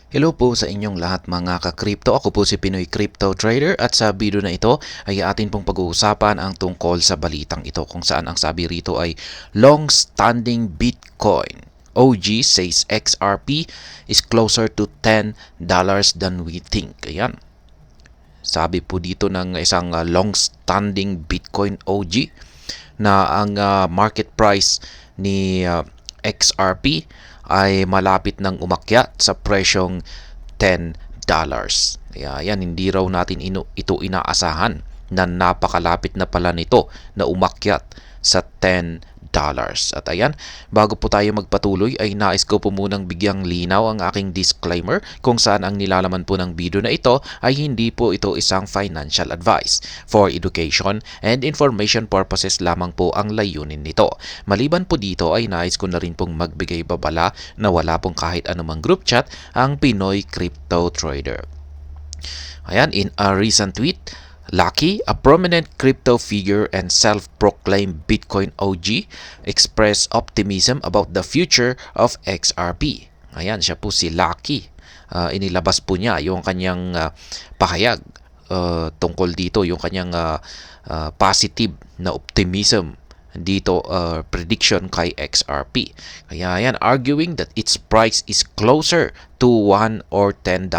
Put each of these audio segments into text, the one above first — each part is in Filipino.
Hello po sa inyong lahat mga ka-crypto. Ako po si Pinoy Crypto Trader at sa video na ito ay atin pong pag-uusapan ang tungkol sa balitang ito kung saan ang sabi rito ay long-standing Bitcoin. OG says XRP is closer to $10 than we think. Ayan. Sabi po dito ng isang long-standing Bitcoin OG na ang market price ni XRP ay malapit ng umakyat sa presyong $10. Kaya yan, hindi raw natin ito inaasahan na napakalapit na pala nito na umakyat sa $10. At ayan, bago po tayo magpatuloy ay nais ko po munang bigyang linaw ang aking disclaimer kung saan ang nilalaman po ng video na ito ay hindi po ito isang financial advice. For education and information purposes lamang po ang layunin nito. Maliban po dito ay nais ko na rin pong magbigay babala na wala pong kahit anumang group chat ang Pinoy Crypto Trader. Ayan, in a recent tweet, Lucky, a prominent crypto figure and self-proclaimed Bitcoin OG, expressed optimism about the future of XRP. Ayan, siya po si Lucky. Inilabas po niya yung kanyang pahayag tungkol dito, yung kanyang positive na optimism dito prediction kay XRP. Kaya yan, arguing that its price is closer to $1 or $10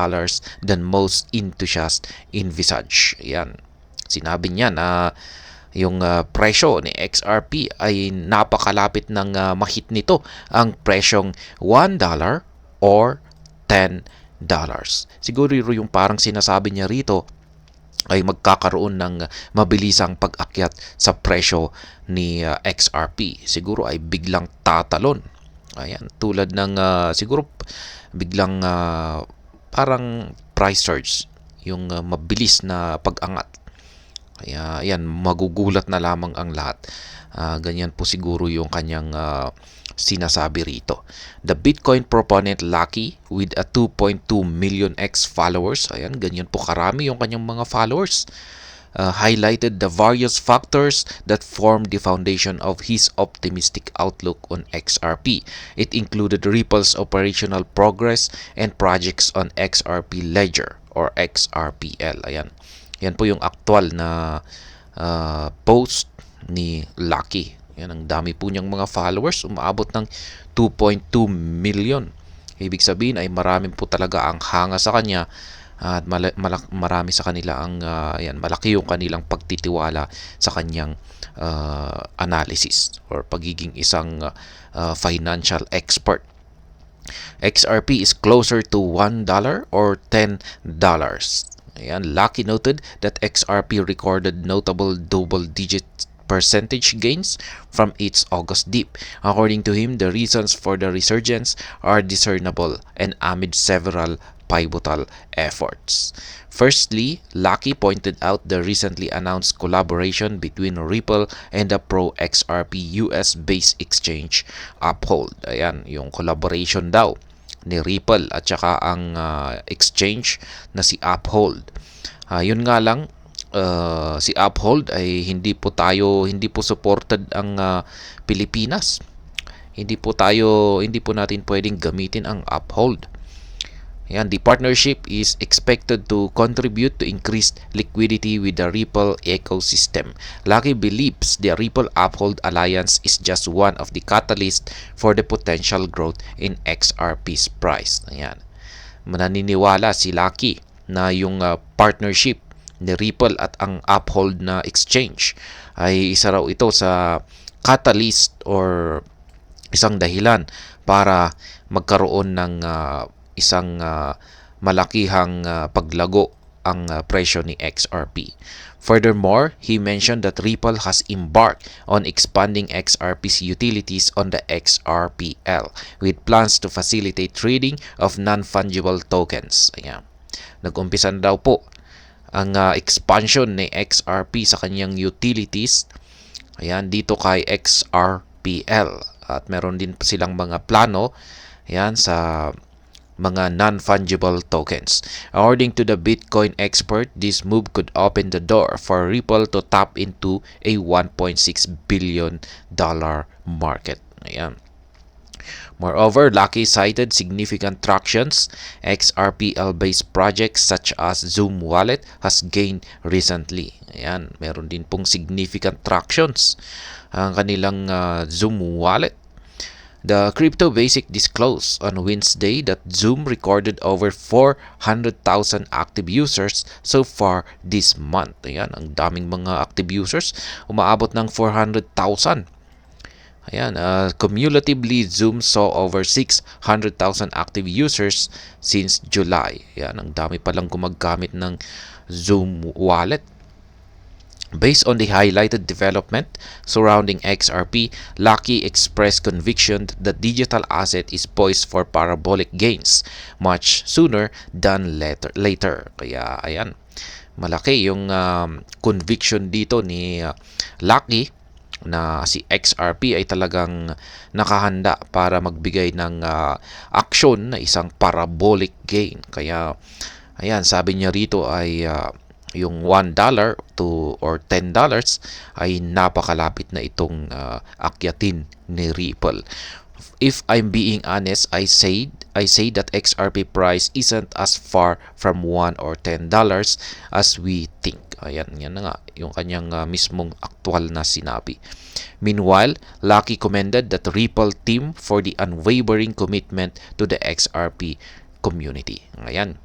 than most enthusiasts envisage. Yan. Sinabi niya na yung presyo ni XRP ay napakalapit ng mahit nito ang presyong $1 or $10. Siguro yung parang sinasabi niya rito ay magkakaroon ng mabilisang pag-akyat sa presyo ni XRP. Siguro ay biglang tatalon. Ayan, tulad ng siguro biglang parang price surge, yung mabilis na pag-angat. Kaya ayan, magugulat na lamang ang lahat. Ganyan po siguro yung kanyang sinasabi rito. The Bitcoin proponent Lucky with a 2.2 million X followers, ayan, ganyan po karami yung kanyang mga followers, highlighted the various factors that formed the foundation of his optimistic outlook on XRP. It included Ripple's operational progress and projects on XRP Ledger or XRPL. Ayan. Yan po yung aktual na post ni Lucky. Yan, ang dami po niyang mga followers, umaabot ng 2.2 million. Ibig sabihin ay marami po talaga ang hanga sa kanya at marami sa kanila ang malaki yung kanilang pagtitiwala sa kanyang analysis or pagiging isang financial expert. XRP is closer to $1 or $10. Ayan, Lucky noted that XRP recorded notable double-digit percentage gains from its August dip. According to him, the reasons for the resurgence are discernible and amid several pivotal efforts. Firstly, Lucky pointed out the recently announced collaboration between Ripple and the Pro XRP US-based exchange Uphold. Ayan, yung collaboration daw ni Ripple at saka ang exchange na si Uphold. Yun nga lang, si Uphold ay hindi po supported ang Pilipinas. Hindi po natin pwedeng gamitin ang Uphold. Yan, the partnership is expected to contribute to increased liquidity with the Ripple ecosystem. Lucky believes the Ripple Uphold alliance is just one of the catalysts for the potential growth in XRP's price. Ayan. Mananiniwala si Lucky na yung partnership ni Ripple at ang Uphold na exchange ay isa raw ito sa catalyst or isang dahilan para magkaroon ng isang malakihang paglago ang presyo ni XRP. Furthermore, he mentioned that Ripple has embarked on expanding XRP's utilities on the XRPL with plans to facilitate trading of non-fungible tokens. Ayan. Nag-umpisan daw po ang expansion ni XRP sa kanyang utilities. Ayan, dito kay XRPL. At meron din silang mga plano ayan, sa mga non-fungible tokens. According to the Bitcoin expert, this move could open the door for Ripple to tap into a $1.6 billion market. Ayan. Moreover, Lucky cited significant tractions. XRPL-based projects such as Zoom Wallet has gained recently. Ayan, meron din pong significant tractions ang kanilang Zoom Wallet. The Crypto Basic disclosed on Wednesday that Zoom recorded over 400,000 active users so far this month. Ayan, ang daming mga active users. Umaabot ng 400,000. Ayan, cumulatively, Zoom saw over 600,000 active users since July. Ayan, ang dami palang gumagamit ng Zoom Wallet. Based on the highlighted development surrounding XRP, Lucky expressed conviction that digital asset is poised for parabolic gains much sooner than later. Kaya ayan, malaki yung conviction dito ni Lucky na si XRP ay talagang nakahanda para magbigay ng aksyon na isang parabolic gain. Kaya ayan, sabi niya rito ay yung $1 to or $10 ay napakalapit na itong akyatin ni Ripple. If I'm being honest, I say that XRP price isn't as far from $1 or $10 as we think. Ayan, yan na nga yung kanyang mismong aktual na sinabi. Meanwhile, Lucky commended the Ripple team for the unwavering commitment to the XRP community. Ayan,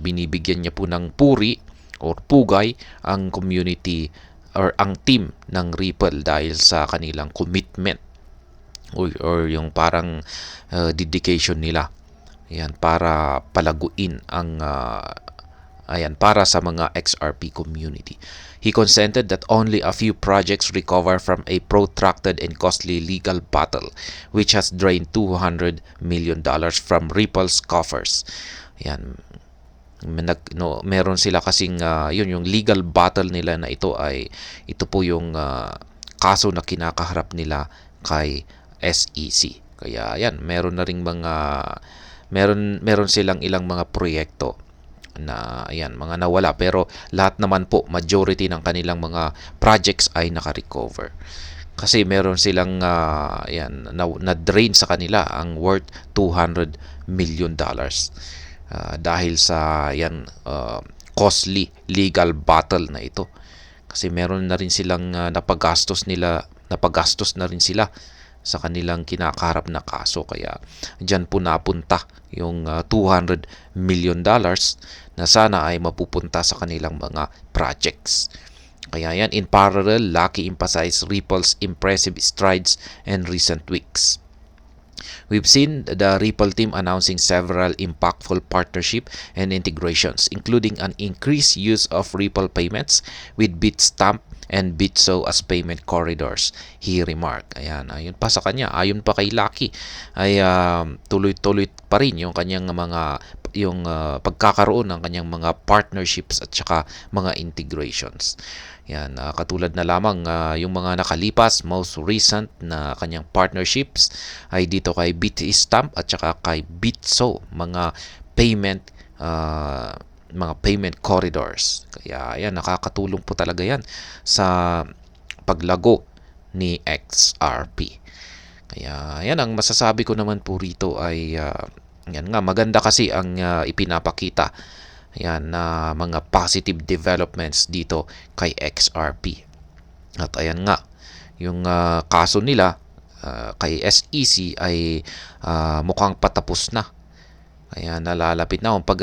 binibigyan niya po ng puri or pugay ang community or ang team ng Ripple dahil sa kanilang commitment or yung parang dedication nila. Ayan, para palaguin ang para sa mga XRP community. He consented that only a few projects recover from a protracted and costly legal battle which has drained $200 million from Ripple's coffers. Ayan, meron sila kasing yung legal battle nila na ito po yung kaso na kinakaharap nila kay SEC. Kaya ayan, meron silang ilang mga proyekto na ayan, mga nawala, pero lahat naman po, majority ng kanilang mga projects ay naka-recover. Kasi meron silang na-drain sa kanila ang worth $200 million. Dahil sa costly legal battle na ito. Kasi meron na rin silang napagastos na rin sila sa kanilang kinakaharap na kaso. Kaya dyan po napunta yung $200 million na sana ay mapupunta sa kanilang mga projects. Kaya yan, in parallel, Lucky emphasized Ripple's impressive strides in recent weeks. We've seen the Ripple team announcing several impactful partnership and integrations, including an increased use of Ripple payments with Bitstamp and Bitso as payment corridors, he remarked. Ayan, ayon pa sa kanya, ayon pa kay Lucky, ay tuloy-tuloy pa rin yung kanyang pagkakaroon ng kanyang mga partnerships at saka mga integrations. Yan, katulad na lamang yung mga nakalipas, most recent na kanyang partnerships ay dito kay Bitstamp at saka kay Bitso, mga payment corridors. Kaya yan, nakakatulong po talaga yan sa paglago ni XRP. Kaya yan, ang masasabi ko naman po rito ay yan nga, maganda kasi ang ipinapakita yan na mga positive developments dito kay XRP. At ayan nga, yung kaso nila kay SEC ay mukhang patapos na. Ayan, nalalapit na. Pag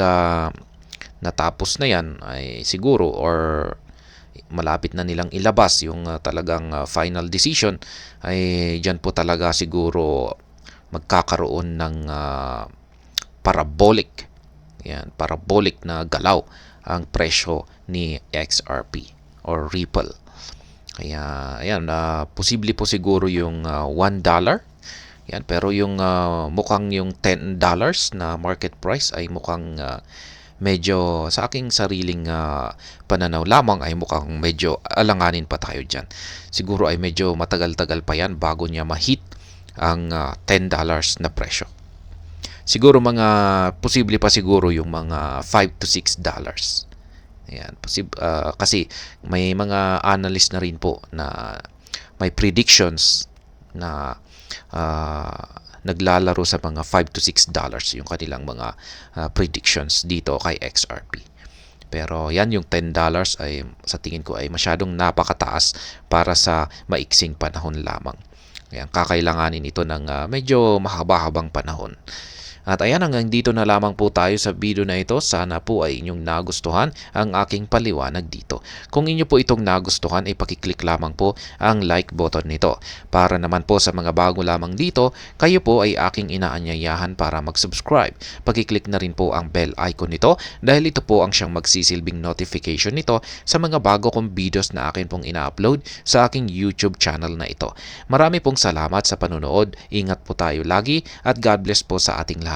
natapos na yan, ay siguro or malapit na nilang ilabas yung talagang final decision, ay dyan po talaga siguro magkakaroon ng parabolic na galaw ang presyo ni XRP or Ripple. Kaya ayan, posible po siguro yung $1. Yan, pero yung mukhang yung $10 na market price ay mukhang medyo sa aking sariling pananaw lamang ay mukhang medyo alanganin pa tayo dyan. Siguro ay medyo matagal-tagal pa yan bago niya ma-hit ang $10 na presyo. Siguro posible pa siguro yung mga $5 to $6. Ayan, kasi may mga analyst na rin po na may predictions na naglalaro sa mga $5 to $6 yung kanilang mga predictions dito kay XRP. Pero yan yung $10 ay sa tingin ko ay masyadong napakataas para sa maiksing panahon lamang. Ayan, kakailanganin ito ng medyo mahaba-habang panahon. At ayan, hanggang dito na lamang po tayo sa video na ito. Sana po ay inyong nagustuhan ang aking paliwanag dito. Kung inyo po itong nagustuhan, ay pakiclick lamang po ang like button nito. Para naman po sa mga bago lamang dito, kayo po ay aking inaanyayahan para mag-subscribe. Pakiclick na rin po ang bell icon nito dahil ito po ang siyang magsisilbing notification nito sa mga bago kong videos na akin pong ina-upload sa aking YouTube channel na ito. Marami pong salamat sa panunood. Ingat po tayo lagi at God bless po sa ating lahat.